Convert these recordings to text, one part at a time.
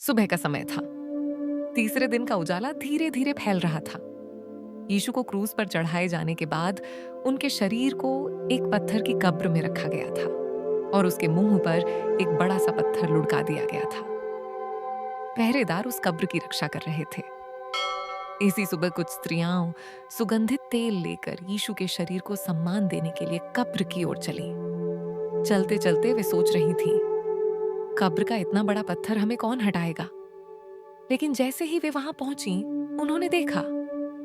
सुबह का समय था। तीसरे दिन का उजाला धीरे धीरे फैल रहा था। यीशु को क्रूज पर चढ़ाए जाने के बाद उनके शरीर को एक पत्थर की कब्र में रखा गया था और उसके मुंह पर एक बड़ा सा पत्थर लुढ़का दिया गया था। पहरेदार उस कब्र की रक्षा कर रहे थे। इसी सुबह कुछ स्त्रियां सुगंधित तेल लेकर यीशु के शरीर को सम्मान देने के लिए कब्र की ओर चली। चलते चलते वे सोच रही थीं, कब्र का इतना बड़ा पत्थर हमें कौन हटाएगा। लेकिन जैसे ही वे वहां पहुंची, उन्होंने देखा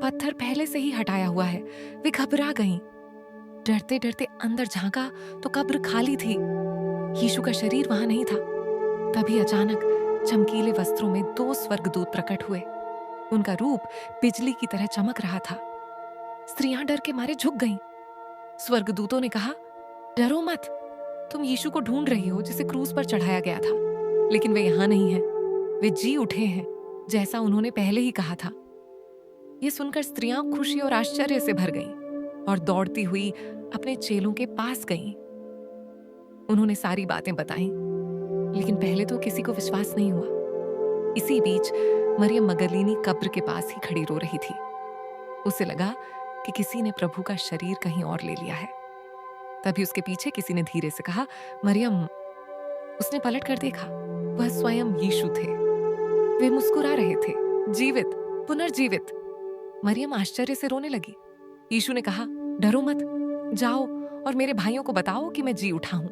पत्थर पहले से ही हटाया हुआ है। वे घबरा गईं। डरते डरते अंदर झांका तो कब्र खाली थी। यीशु का शरीर वहां नहीं था। तभी अचानक चमकीले वस्त्रों में दो स्वर्गदूत प्रकट हुए। उनका रूप बिजली की तरह चमक रहा था। स्त्रियां डर के मारे झुक गईं। स्वर्गदूतों ने कहा, डरो मत, तुम यीशु को ढूंढ रही हो जिसे क्रूज पर चढ़ाया गया था। लेकिन वे यहाँ नहीं हैं। वे जी उठे हैं, जैसा उन्होंने पहले ही कहा था। ये सुनकर स्त्रियां खुशी और आश्चर्य से भर गईं और दौड़ती हुई अपने चेलों के पास गईं। उन्होंने सारी बातें बताईं, लेकिन पहले तो किसी को विश्वास नहीं हुआ। इसी बीच मरियम मगदलीनी कब्र के पास ही खड़ी रो रही थी। उसे लगा कि किसी ने प्रभु का शरीर कहीं और ले लिया है। तभी उसके पीछे किसी ने धीरे से कहा, मरियम। उसने पलट कर देखा, वह स्वयं यीशु थे। वे मुस्कुरा रहे थे, जीवित, पुनर्जीवित। मरियम आश्चर्य से रोने लगी। यीशु ने कहा, डरो मत, जाओ और मेरे भाइयों को बताओ कि मैं जी उठा हूं।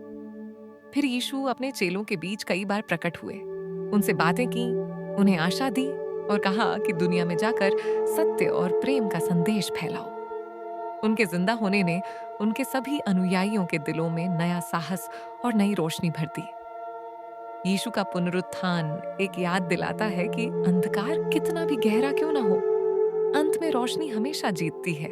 फिर यीशु अपने चेलों के बीच कई बार प्रकट हुए, उनसे बातें की, उन्हें आशा दी और कहा कि दुनिया में जाकर सत्य और प्रेम का संदेश फैलाओ। उनके जिंदा होने ने उनके सभी अनुयायियों के दिलों में नया साहस और नई रोशनी भर दी। यीशु का पुनरुत्थान एक याद दिलाता है कि अंधकार कितना भी गहरा क्यों ना हो, अंत में रोशनी हमेशा जीतती है।